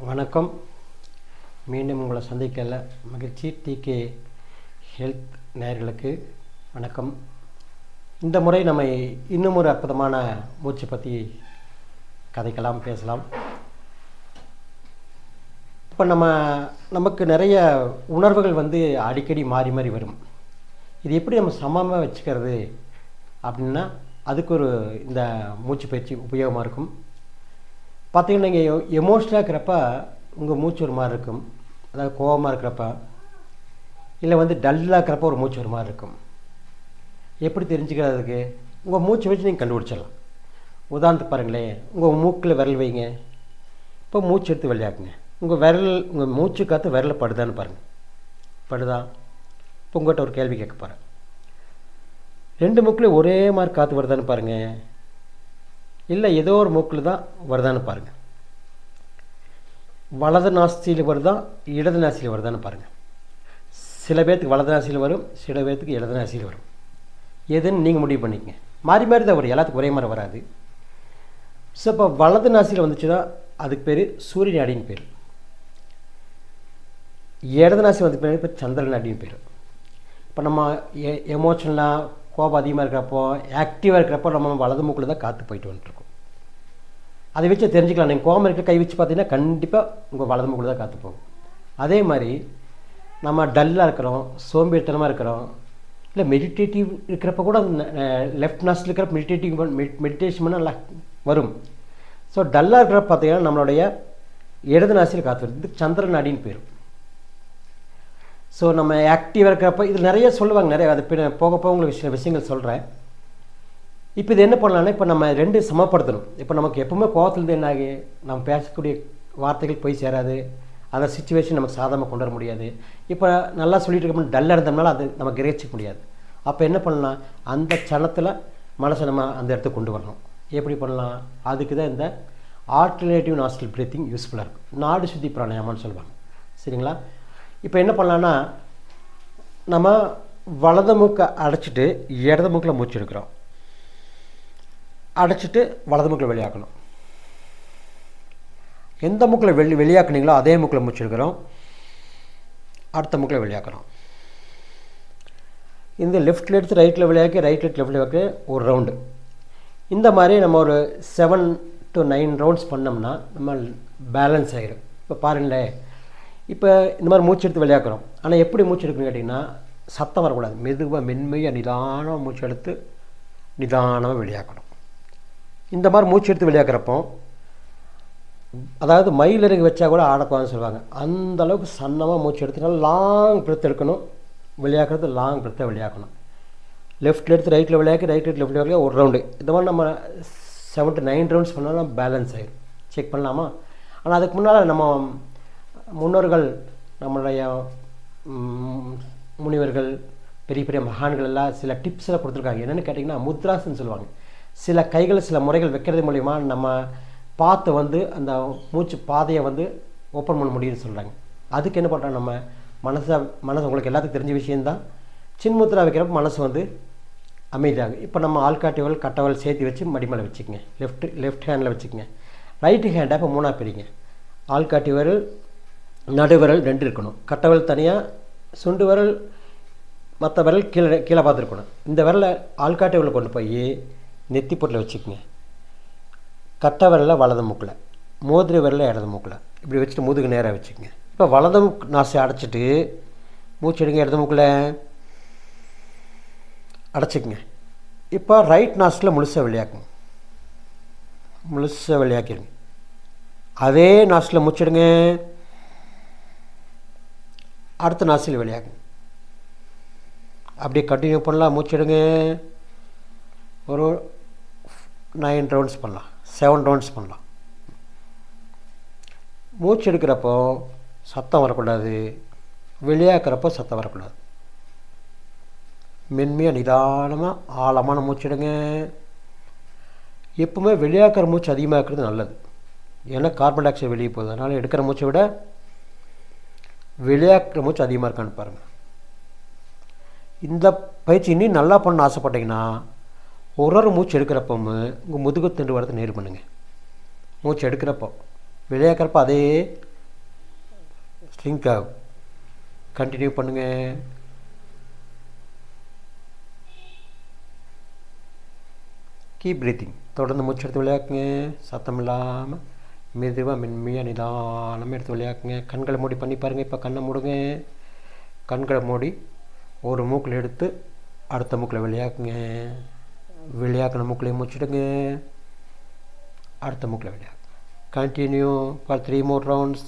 வணக்கம். மீண்டும் உங்களை சந்திக்கல மகிழ்ச்சி. டிகே ஹெல்த் நேயர்களுக்கு வணக்கம். இந்த முறை நம்ம இன்னும் ஒரு அற்புதமான மூச்சு பற்றி கதைக்கலாம், பேசலாம். இப்போ நமக்கு நிறைய உணர்வுகள் அடிக்கடி மாறி மாறி வரும். இது எப்படி நம்ம சமமாக வச்சுக்கிறது அப்படின்னா அதுக்கு இந்த மூச்சு பயிற்சி உபயோகமாக இருக்கும். பார்த்திங்கன்னா, நீங்கள் எமோஷ்னலாக இருக்கிறப்ப உங்கள் மூச்சு ஒரு மாதிரி இருக்கும். அதாவது கோபமாக இருக்கிறப்ப, இல்லை டல்லாக இருக்கிறப்ப ஒரு மூச்சு ஒரு மாதிரி இருக்கும். எப்படி தெரிஞ்சுக்கிறதுக்கு உங்கள் மூச்சு வச்சு நீங்கள் கண்டுபிடிச்சிடலாம். உதாரணத்துக்கு பாருங்களேன், உங்கள் மூக்கில் விரல் வைங்க. இப்போ மூச்சு எடுத்து விளையாக்குங்க. உங்கள் மூச்சு காற்று விரலில் படுதான்னு பாருங்கள். படுதா? இப்போ உங்கள்கிட்ட ஒரு கேள்வி கேட்க போகிறேன். 2 மூக்கில் ஒரே மாதிரி காற்று வருதான்னு பாருங்கள். இல்லை ஏதோ ஒரு மூக்கில் தான் வருதான்னு பாருங்கள். வலது நாசியில் வருதா இடது நாசியில் வருதான்னு பாருங்கள். சில பேர்த்துக்கு வலது நாசியில் வரும், சில பேர்த்துக்கு இடது நாசியில் வரும். எதுன்னு நீங்கள் முடிவு பண்ணிக்கங்க. மாறி மாறி தான் வரும், எல்லாத்துக்கும் ஒரே மாதிரி வராது. ஸோ இப்போ வலது நாசியில் வந்துச்சுன்னா அதுக்கு பேர் சூரிய நாடின்னு பேர். இடது நாசி வந்து பேர் இப்போ சந்திர நாடின்னு பேர். இப்போ நம்ம எமோஷனலாக கோபம் அதிகமாக இருக்கிறப்போ, ஆக்டிவாக இருக்கிறப்போ நம்ம வலது மூக்கில் தான் காற்று போயிட்டு வந்துட்டுருக்கோம். அதை வச்சு தெரிஞ்சுக்கலாம். நீங்கள் கோபம் இருக்க கை வச்சு பார்த்தீங்கன்னா கண்டிப்பாக உங்கள் வலது மூக்கில் தான் காற்று போகும். அதே மாதிரி நம்ம டல்லாக இருக்கிறோம், சோம்பேறித்தனமாக இருக்கிறோம், இல்லை மெடிடேட்டிவ் இருக்கிறப்ப கூட லெஃப்ட் நாசில் இருக்கிற மெடிடேஷன் பண்ண நல்லா வரும். ஸோ டல்லாக இருக்கிறப்ப பார்த்தீங்கன்னா நம்மளுடைய இடது நாசியில் காற்று வருது. இது சந்திர நாடின்னு பேர். ஸோ நம்ம ஆக்டிவாக இருக்கிறப்ப இது நிறைய சொல்லுவாங்க, நிறைய அது போக போக உங்களுக்கு சில விஷயங்கள் சொல்கிறேன். இப்போ இது என்ன பண்ணலான்னா, இப்போ நம்ம 2 சமப்படுத்தணும். இப்போ நமக்கு எப்பவுமே கோபத்துலேருந்து என்ன ஆகி நம்ம பேசக்கூடிய வார்த்தைகள் போய் சேராது, அந்த சுச்சுவேஷன் நமக்கு சாதமாக கொண்டு வர முடியாது. இப்போ நல்லா சொல்லிட்டு இருக்கப்போ டல்லாக இருந்தோம்னால அது நம்ம கிரகிச்சிக்க முடியாது. அப்போ என்ன பண்ணலாம், அந்த சனத்தில் மனசை நம்ம அந்த இடத்துக்கு கொண்டு வரணும். எப்படி பண்ணலாம்? அதுக்கு தான் இந்த ஆல்டர்னேட்டிவ் நாஸ்ட்ரல் பிரீத்திங் யூஸ்ஃபுல்லாக இருக்கும். நாடி சுத்தி பிராணாயாமம்னு சொல்லுவாங்க. சரிங்களா? இப்போ என்ன பண்ணலான்னா, நம்ம வலது மூக்கை அடைச்சிட்டு இடது மூக்கில் மூச்சு எடுக்கிறோம். அடைச்சிட்டு வலது மூக்கில் வெளியாக்கணும். எந்த மூக்கில் வெளியாக்குனீங்களோ அதே மூக்கில் மூச்சு எடுக்கிறோம். அடுத்த மூக்கில் வெளியாக்கணும். இந்த லெஃப்டில் எடுத்து ரைட்டில் வெளியாக்கி, ரைட்டில் லெஃப்டில் வெளியாக்கி ஒரு ரவுண்டு. இந்த மாதிரி நம்ம ஒரு 7 to 9 ரவுண்ட்ஸ் பண்ணோம்னா நம்ம பேலன்ஸ் ஆகிடும். இப்போ பாருங்களேன், இப்போ இந்த மாதிரி மூச்சு எடுத்து வெளியாக்குறோம். ஆனால் எப்படி மூச்சு எடுக்கணும்னு கேட்டிங்கன்னா, சத்தம் வரக்கூடாது. மெதுவாக மென்மையாக நிதானமாக மூச்சு எடுத்து நிதானமாக வெளியாக்கணும். இந்த மாதிரி மூச்சு எடுத்து வெளியாக்குறப்போ, அதாவது மயிலிறகு வச்சா கூட ஆடக்கூடாதுன்னு சொல்லுவாங்க. அந்தளவுக்கு சன்னமாக மூச்சு எடுத்துனாலும் லாங் பிரெத் எடுக்கணும். வெளியாக்குறது லாங் பிரெத்தை வெளியாக்கணும். லெஃப்ட்டில் எடுத்து ரைட்டில் விளையாக்கி, ரைட் லெஃப்ட் விளையாக்கி ஒரு ரவுண்டு. இந்த மாதிரி நம்ம 7 to 9 ரவுண்ட்ஸ் பண்ணாலும் பேலன்ஸ் ஆகிடும். செக் பண்ணலாமா? ஆனால் அதுக்கு முன்னால் நம்ம முன்னோர்கள், நம்மளுடைய முனிவர்கள், பெரிய பெரிய மகான்கள் எல்லாம் சில டிப்ஸ் எல்லாம் கொடுத்துருக்காங்க. என்னென்னு கேட்டிங்கன்னா, முத்ராஸ்ன்னு சொல்லுவாங்க. சில கைகள் சில முறைகள் வைக்கிறது மூலிமா நம்ம பார்த்து அந்த மூச்சு பாதையை ஓப்பன் பண்ண முடியும்னு சொல்கிறாங்க. அதுக்கு என்ன பண்ணுறோம், நம்ம மனசு உங்களுக்கு எல்லாத்துக்கும் தெரிஞ்ச விஷயந்தான். சின்முத்ரா வைக்கிறப்ப மனசு அமைதியாகும். இப்போ நம்ம ஆள்காட்டிவல் கட்டவல் சேர்த்து வச்சு மடிமலை வச்சுக்கோங்க. லெஃப்ட் ஹேண்டில் வச்சுக்கோங்க. ரைட்டு ஹேண்டை இப்போ 3ஆக பிரிங்க. ஆள்காட்டி விரல், நடுவிரல் 2 இருக்கணும். கட்டவல் தனியாக, சுண்டு விரல், மற்ற விரல் கீழே பார்த்துருக்கணும். இந்த விரலை ஆள்காட்டி விரலை கொண்டு போய் நெத்தி பொட்டில் வச்சுக்கோங்க. கட்டை விரலில் வலது மூக்கில், மோதிர விரலில் இடது மூக்கில் இப்படி வச்சுட்டு முதுகு நேராக வச்சுக்கோங்க. இப்போ வலது நாசி அடைச்சிட்டு மூச்சு எடுங்க. இடது மூக்கில் அடைச்சிக்கங்க. இப்போ ரைட் நாசில் முழுசாக வெளியாக்குங்க. முழுசாக வெளியாக்கிடுங்க. அதே நாசில் மூச்சிடுங்க. அடுத்த நாசில் வெளியாகுங்க. அப்படியே கண்டினியூ பண்ணலாம். மூச்சிடுங்க. ஒரு 9 ரவுண்ட்ஸ் பண்ணலாம், 7 ரவுண்ட்ஸ் பண்ணலாம். மூச்சு எடுக்கிறப்போ சத்தம் வரக்கூடாது, வெளியாக்குறப்போ சத்தம் வரக்கூடாது. மென்மையாக நிதானமாக ஆழமான மூச்சிடுங்க. எப்பவுமே வெளியாக்குற மூச்சு அதிகமாக இருக்கிறது நல்லது. ஏன்னா கார்பன் டை ஆக்சைடு வெளியே போகுது. அதனால் எடுக்கிற மூச்சை விட வெளியாக்குற மூச்சு அதிகமாக இருக்கான்னு பாருங்கள். இந்த பயிற்சி இன்னும் நல்லா பண்ண ஆசைப்பட்டீங்கன்னா, ஒரு மூச்சு எடுக்கிறப்போ உங்கள் முதுகு தண்டு வரத்தை நேர் பண்ணுங்கள். மூச்சு எடுக்கிறப்போ வெளியாக்கிறப்போ அதே திங்க் கண்டினியூ பண்ணுங்கள். Keep breathing. தொடர்ந்து மூச்செடுத்து விளையாக்குங்க. சத்தம் இல்லாமல் மெதுவாக மென்மையாக நிதானமாக எடுத்து விளையாக்குங்க. கண்களை மூடி பண்ணி பாருங்கள். இப்போ கண்ணை மூடுங்க. கண்களை மூடி ஒரு மூக்கில் எடுத்து அடுத்த மூக்கில் விளையாக்குங்க. விளையாக்கின மூக்கிலையும் மூச்சிடுங்க. அடுத்த மூக்கில் விளையாக்கு. Continue for 3 more rounds.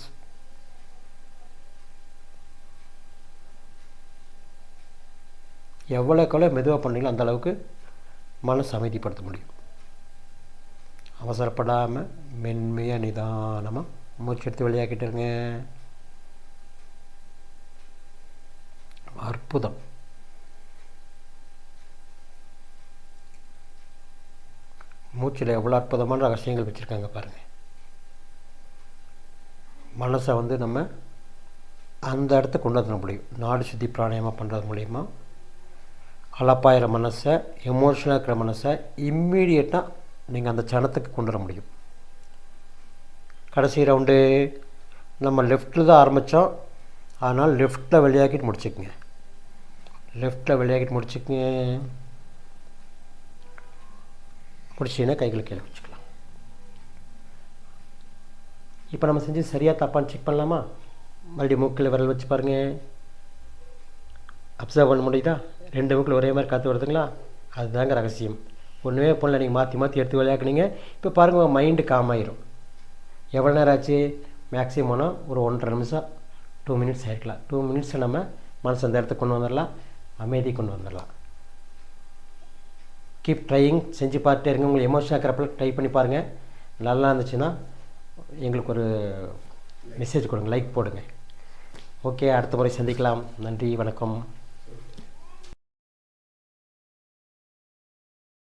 எவ்வளோக்கெவ்வளோ மெதுவாக பண்ணீங்களோ அந்தளவுக்கு மனசு அமைதிப்படுத்த முடியும். அவசரப்படாமல் மென்மையாக நிதானமாக மூச்செடுத்து விளையாக்கிட்டுருங்க. அற்புதம். மூச்சில் எவ்வளோ அற்புதமான ரகசியங்கள் வச்சுருக்காங்க பாருங்கள். மனசை நம்ம அந்த இடத்த கொண்டு வர முடியும். நாடி சுத்தி பிராணாயாமம் பண்ணுறது மூலிமா அலப்பாயிர மனசை, எமோஷனாக இருக்கிற மனசை இம்மீடியட்டாக நீங்கள் அந்த சனத்துக்கு கொண்டு வர முடியும். கடைசி ரவுண்டு நம்ம லெஃப்ட்டில் தான் ஆரம்பித்தோம். அதனால் லெஃப்ட்டில் விளையாக்கிட்டு முடிச்சுக்குங்க. லெஃப்ட்டில் விளையாக்கிட்டு முடிச்சுக்குங்க. முடிச்சிங்கன்னா கைகளை கீழே வச்சுக்கலாம். இப்போ நம்ம செஞ்சு சரியாக தப்பான்னு செக் பண்ணலாமா? மறுபடியும் மூக்கில் விரல் வச்சு பாருங்கள். அப்சர்வ் பண்ண முடியுதா? 2 மூக்கில் ஒரே மாதிரி காற்று வருதுங்களா? அதுதாங்க ரகசியம். ஒன்றுமே போல நீங்கள் மாற்றி எடுத்து விளையாக்குனீங்க. இப்போ பாருங்கள், உங்கள் மைண்டு காம் ஆயிரும். எவ்வளோ நேரம் ஆச்சு? மேக்ஸிமம் போனால் ஒரு 1.5 நிமிஷம் 2 மினிட்ஸ் ஆகிருக்கலாம். 2 மினிட்ஸில் நம்ம மனசு அந்த இடத்துக்கு கொண்டு வந்துடலாம். அமைதி கொண்டு வந்துடலாம். Keep trying. செஞ்சு பார்த்துட்டே இருங்க. உங்களுக்கு எமோஷனாக இருக்கிறப்ப ட்ரை பண்ணி பாருங்கள். நல்லா இருந்துச்சுன்னா எங்களுக்கு ஒரு மெசேஜ் கொடுங்க, லைக் போடுங்க. ஓகே, அடுத்த முறை சந்திக்கலாம். நன்றி, வணக்கம்.